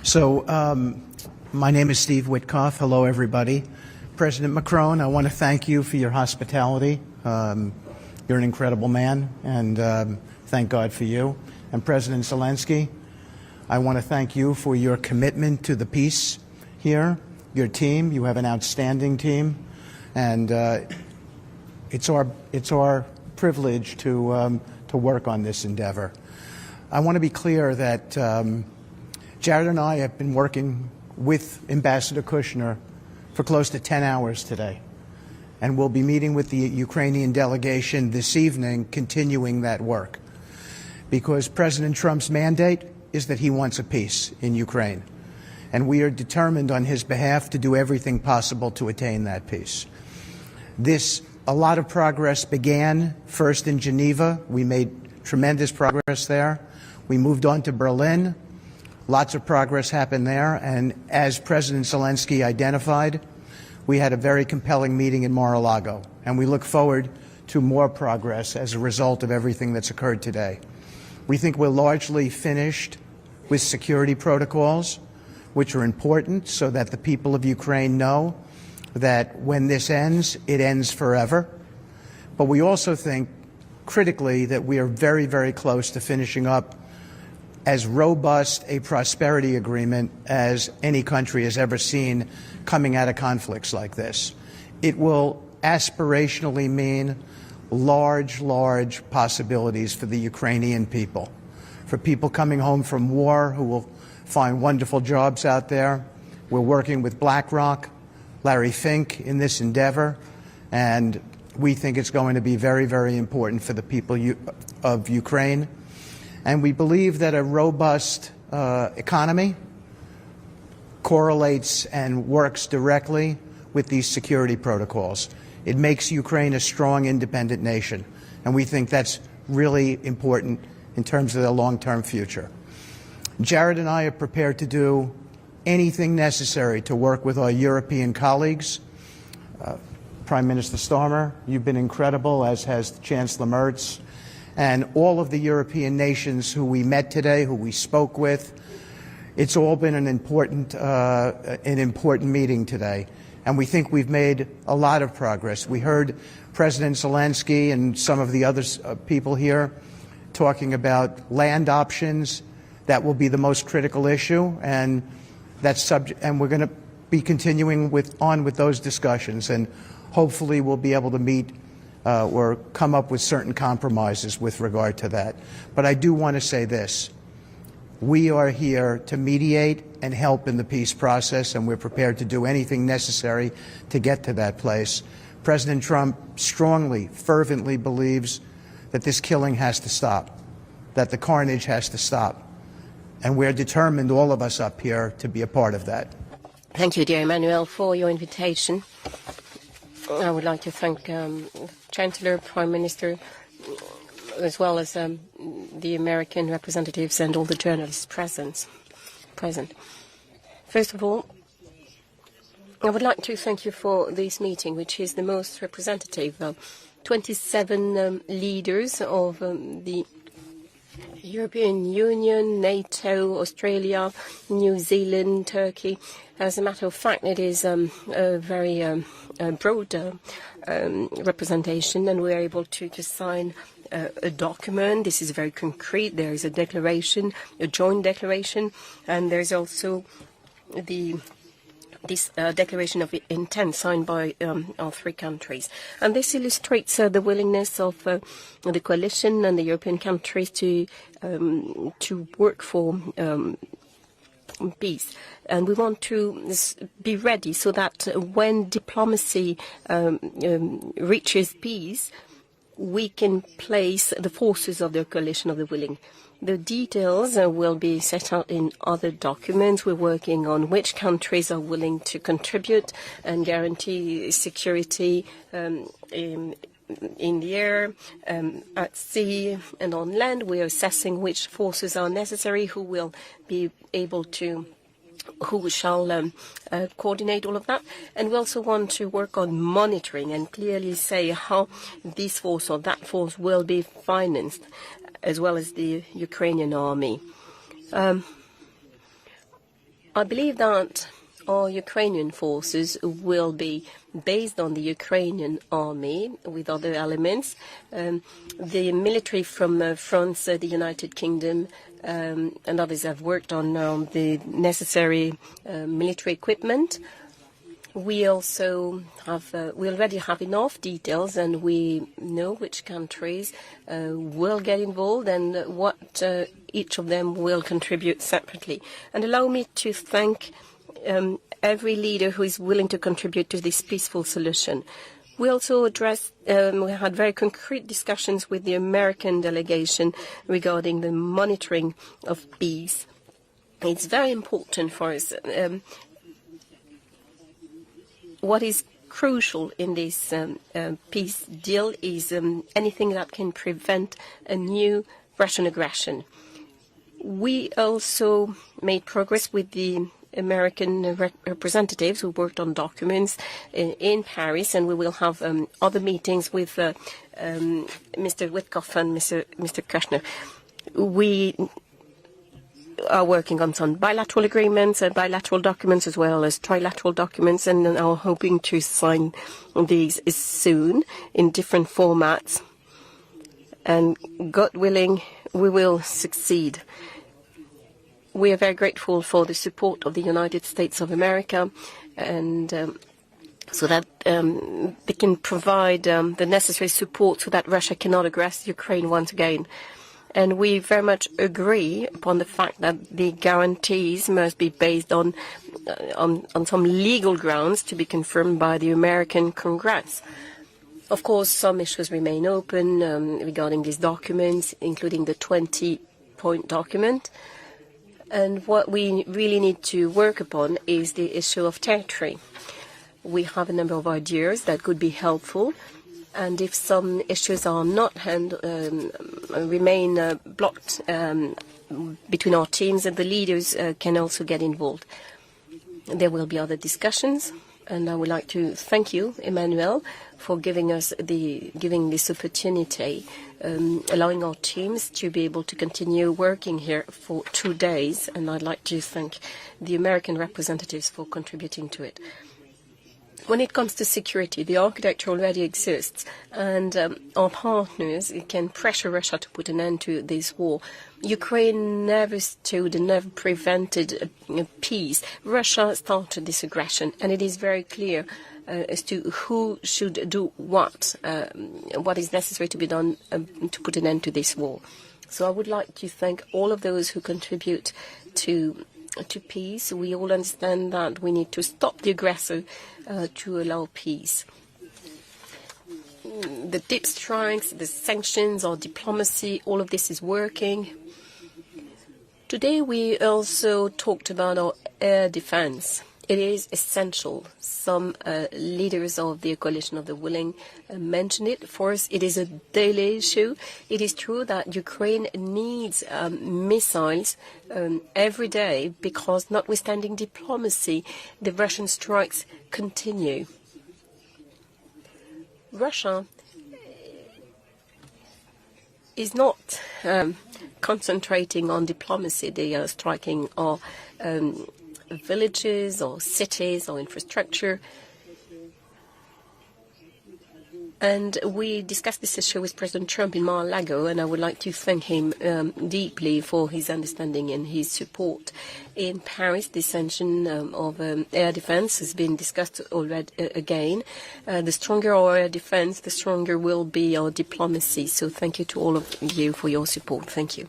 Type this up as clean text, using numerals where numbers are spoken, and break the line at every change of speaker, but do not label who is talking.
My name is Steve Witkoff. Hello, everybody. President Macron, I want to thank you for your hospitality. You're an incredible man, and thank God for you. And President Zelensky, I want to thank you for your commitment to the peace here. Your team, you have an outstanding team, and it's our privilege to work on this endeavor. I want to be clear that Jared and I have been working with Ambassador Kushner for close to 10 hours today, and we'll be meeting with the Ukrainian delegation this evening, continuing that work, because President Trump's mandate is that he wants a peace in Ukraine, and we are determined on his behalf to do everything possible to attain that peace. A lot of progress began first in Geneva. We made tremendous progress there. We moved on to Berlin. Lots of progress happened there, and as President Zelensky identified, we had a very compelling meeting in Mar-a-Lago, and we look forward to more progress as a result of everything that's occurred today. We think we're largely finished with security protocols, which are important so that the people of Ukraine know that when this ends, it ends forever. But we also think, critically, that we are very, very close to finishing up as robust a prosperity agreement as any country has ever seen coming out of conflicts like this. It will aspirationally mean large, large possibilities for the Ukrainian people, for people coming home from war who will find wonderful jobs out there. We're working with BlackRock, Larry Fink in this endeavor, and we think it's going to be very, very important for the people of Ukraine. And we believe that a robust economy correlates and works directly with these security protocols. It makes Ukraine a strong, independent nation, and we think that's really important in terms of the long-term future. Jared and I are prepared to do anything necessary to work with our European colleagues. Prime Minister Starmer, you've been incredible, as has Chancellor Merz, and all of the European nations who we met today, who we spoke with. It's all been an important meeting today, and we think we've made a lot of progress. We heard President Zelensky and some of the other people here talking about land options. That will be the most critical issue, and we're going to be continuing on with those discussions, and hopefully we'll be able to meet or come up with certain compromises with regard to that. But I do want to say this. We are here to mediate and help in the peace process, and we're prepared to do anything necessary to get to that place. President Trump strongly, fervently believes that this killing has to stop, that the carnage has to stop. And we're determined, all of us up here, to be a part of that.
Thank you, dear Emmanuel, for your invitation. I would like to thank Chancellor, Prime Minister, as well as the American representatives and all the journalists present. First of all, I would like to thank you for this meeting, which is the most representative. 27 leaders of the European Union, NATO, Australia, New Zealand, Turkey. As a matter of fact, it is a very broad representation, and we are able to sign a document. This is very concrete. There is a declaration, a joint declaration, and there's also this declaration of intent signed by all three countries. And this illustrates the willingness of the coalition and the European countries to work for peace. And we want to be ready so that when diplomacy reaches peace, we can place the forces of the coalition of the willing. The details will be set out in other documents. We're working on which countries are willing to contribute and guarantee security in the air, at sea, and on land. We are assessing which forces are necessary, who will be able to, who shall coordinate all of that. And we also want to work on monitoring and clearly say how this force or that force will be financed, as well as the Ukrainian army. I believe that our Ukrainian forces will be based on the Ukrainian army with other elements. The military from France, the United Kingdom, and others have worked on the necessary military equipment. We also have, we already have enough details, and we know which countries will get involved and what each of them will contribute separately. And allow me to thank every leader who is willing to contribute to this peaceful solution. We also addressed, we had very concrete discussions with the American delegation regarding the monitoring of peace. It's very important for us. What is crucial in this peace deal is anything that can prevent a new Russian aggression. We also made progress with the American representatives who worked on documents in Paris, and we will have other meetings with Mr. Witkoff and Mr. Kushner. We are working on some bilateral agreements, bilateral documents as well as trilateral documents, and are hoping to sign these soon in different formats. And God willing, we will succeed. We are very grateful for the support of the United States of America, and so that they can provide the necessary support so that Russia cannot aggress Ukraine once again. And we very much agree upon the fact that the guarantees must be based on some legal grounds to be confirmed by the American Congress. Of course, some issues remain open regarding these documents, including the 20-point document. And what we really need to work upon is the issue of territory. We have a number of ideas that could be helpful. And if some issues are not remain blocked between our teams, and the leaders can also get involved. There will be other discussions, and I would like to thank you, Emmanuel, for giving this opportunity, allowing our teams to be able to continue working here for 2 days. And I'd like to thank the American representatives for contributing to it. When it comes to security, the architecture already exists, and our partners can pressure Russia to put an end to this war. Ukraine never stood and never prevented peace. Russia started this aggression, and it is very clear as to who should do what is necessary to be done to put an end to this war. So I would like to thank all of those who contribute to peace. We all understand that we need to stop the aggressor to allow peace. The deep strikes, the sanctions, our diplomacy, all of this is working. Today we also talked about our air defense. It is essential. Some leaders of the coalition of the willing mentioned it. For us, it is a daily issue. It is true that Ukraine needs missiles every day because, notwithstanding diplomacy, the Russian strikes continue. Russia is not concentrating on diplomacy. They are striking our villages or cities or infrastructure. And we discussed this issue with President Trump in Mar-a-Lago, and I would like to thank him deeply for his understanding and his support. In Paris, the extension of air defense has been discussed already again. The stronger our air defense, the stronger will be our diplomacy. So thank you to all of you for your support. Thank you.